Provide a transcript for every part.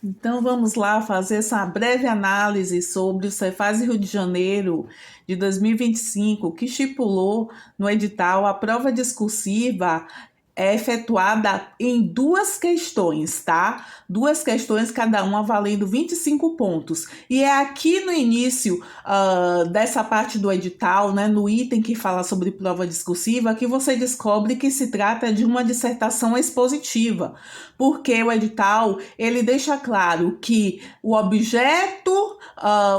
Então vamos lá fazer essa breve análise sobre o Cefaz Rio de Janeiro de 2025, que estipulou no edital a prova discursiva é efetuada em duas questões, tá? Duas questões, cada uma valendo 25 pontos. E é aqui no início dessa parte do edital, né, no item que fala sobre prova discursiva, que você descobre que se trata de uma dissertação expositiva, porque o edital ele deixa claro que o objeto,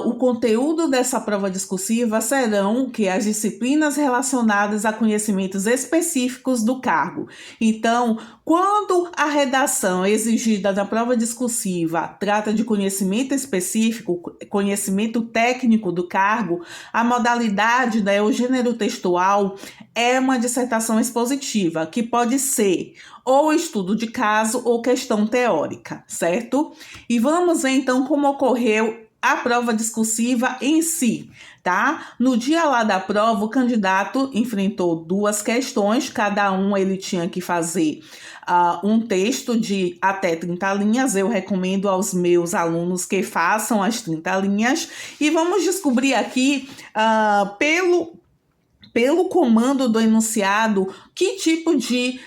o conteúdo dessa prova discursiva serão que as disciplinas relacionadas a conhecimentos específicos do cargo. Então, quando a redação exigida da prova discursiva trata de conhecimento específico, conhecimento técnico do cargo, a modalidade, né, o gênero textual é uma dissertação expositiva, que pode ser ou estudo de caso ou questão teórica, certo? E vamos ver então como ocorreu a prova discursiva em si, tá? No dia lá da prova, o candidato enfrentou duas questões, cada um ele tinha que fazer um texto de até 30 linhas. Eu recomendo aos meus alunos que façam as 30 linhas, e vamos descobrir aqui, pelo comando do enunciado, que tipo de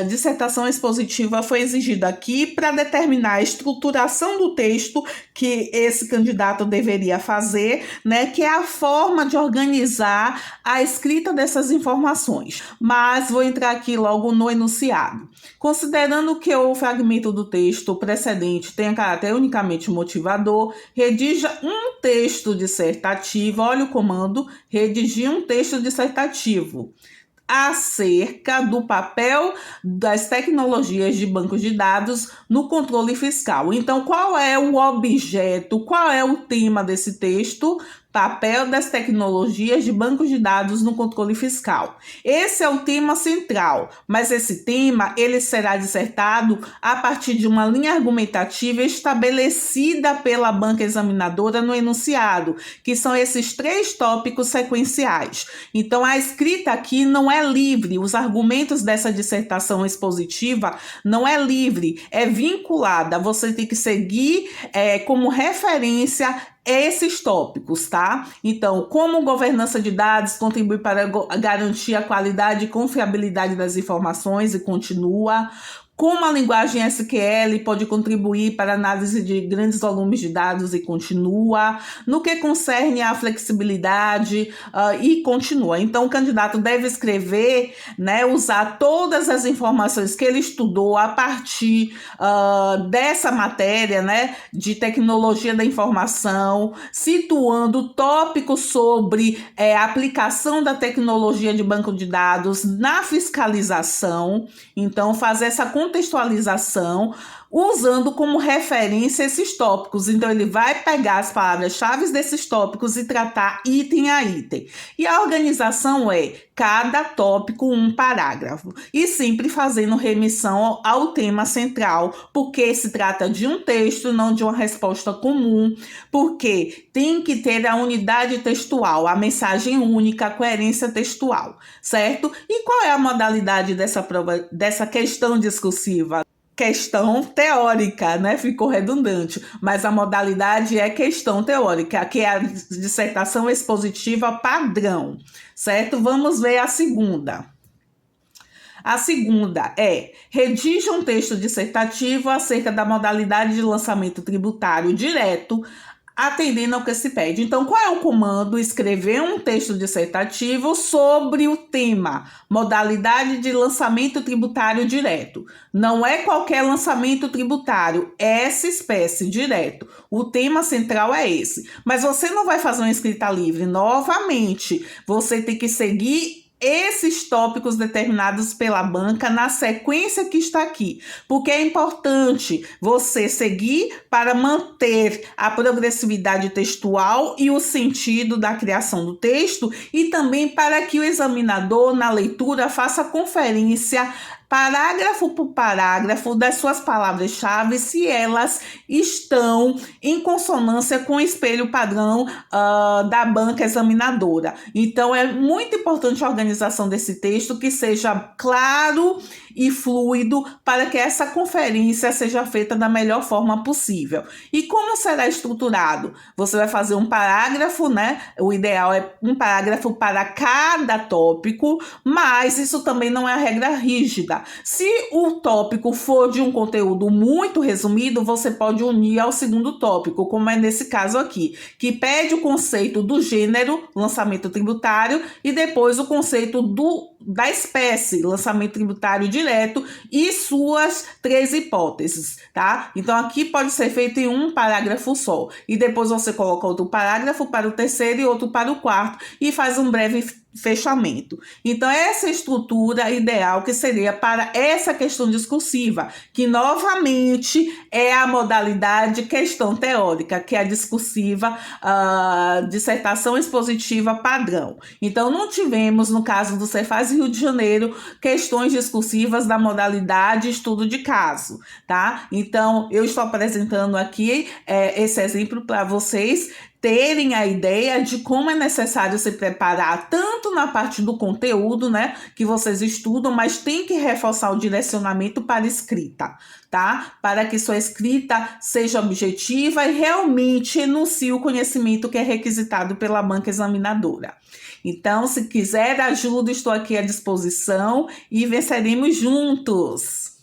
dissertação expositiva foi exigida aqui para determinar a estruturação do texto que esse candidato deveria fazer, né, que é a forma de organizar a escrita dessas informações. Mas vou entrar aqui logo no enunciado. Considerando que o fragmento do texto precedente tenha caráter unicamente motivador, redija um texto dissertativo. Olha o comando: redigir um texto dissertativo acerca do papel das tecnologias de bancos de dados no controle fiscal. Então, qual é o objeto, qual é o tema desse texto? Papel das tecnologias de bancos de dados no controle fiscal. Esse é o tema central, mas esse tema ele será dissertado a partir de uma linha argumentativa estabelecida pela banca examinadora no enunciado, que são esses três tópicos sequenciais. Então, a escrita aqui não é livre, os argumentos dessa dissertação expositiva não é livre, é vinculada, você tem que seguir como referência esses tópicos, tá? Então, como governança de dados contribui para garantir a qualidade e confiabilidade das informações, e continua. Como a linguagem SQL pode contribuir para a análise de grandes volumes de dados, e continua. No que concerne à flexibilidade, e continua. Então, o candidato deve escrever, né, usar todas as informações que ele estudou a partir dessa matéria, né, de tecnologia da informação, situando tópicos sobre a aplicação da tecnologia de banco de dados na fiscalização. Então, fazer essa contextualização usando como referência esses tópicos. Então, ele vai pegar as palavras-chave desses tópicos e tratar item a item. E a organização é cada tópico um parágrafo, e sempre fazendo remissão ao tema central, porque se trata de um texto, não de uma resposta comum, porque tem que ter a unidade textual, a mensagem única, a coerência textual, certo? E qual é a modalidade dessa prova, dessa questão discursiva? Questão teórica, né? Ficou redundante, mas a modalidade é questão teórica, que é a dissertação expositiva padrão, certo? Vamos ver a segunda. A segunda é: redija um texto dissertativo acerca da modalidade de lançamento tributário direto, atendendo ao que se pede. Então, qual é o comando? Escrever um texto dissertativo sobre o tema modalidade de lançamento tributário direto. Não é qualquer lançamento tributário, é essa espécie direto. O tema central é esse. Mas você não vai fazer uma escrita livre. Novamente, você tem que seguir esses tópicos determinados pela banca na sequência que está aqui, porque é importante você seguir para manter a progressividade textual e o sentido da criação do texto, e também para que o examinador, na leitura, faça conferência parágrafo por parágrafo, das suas palavras-chave, se elas estão em consonância com o espelho padrão da banca examinadora. Então, é muito importante a organização desse texto, que seja claro e fluido, para que essa conferência seja feita da melhor forma possível. E como será estruturado? Você vai fazer um parágrafo, né? O ideal é um parágrafo para cada tópico, mas isso também não é a regra rígida. Se o tópico for de um conteúdo muito resumido, você pode unir ao segundo tópico, como é nesse caso aqui, que pede o conceito do gênero, lançamento tributário, e depois o conceito da espécie, lançamento tributário direto, e suas 3 hipóteses, tá? Então, aqui pode ser feito em um parágrafo só. E depois você coloca outro parágrafo para o terceiro e outro para o quarto, e faz um breve fechamento. Então, essa estrutura ideal que seria para essa questão discursiva, que novamente é a modalidade questão teórica, que é a discursiva, dissertação expositiva padrão. Então, não tivemos, no caso do Cefaz Rio de Janeiro, questões discursivas da modalidade estudo de caso, tá? Então, eu estou apresentando aqui esse exemplo para vocês terem a ideia de como é necessário se preparar, tanto na parte do conteúdo, né, que vocês estudam, mas tem que reforçar o direcionamento para a escrita, tá? Para que sua escrita seja objetiva e realmente enuncie o conhecimento que é requisitado pela banca examinadora. Então, se quiser ajuda, estou aqui à disposição e venceremos juntos!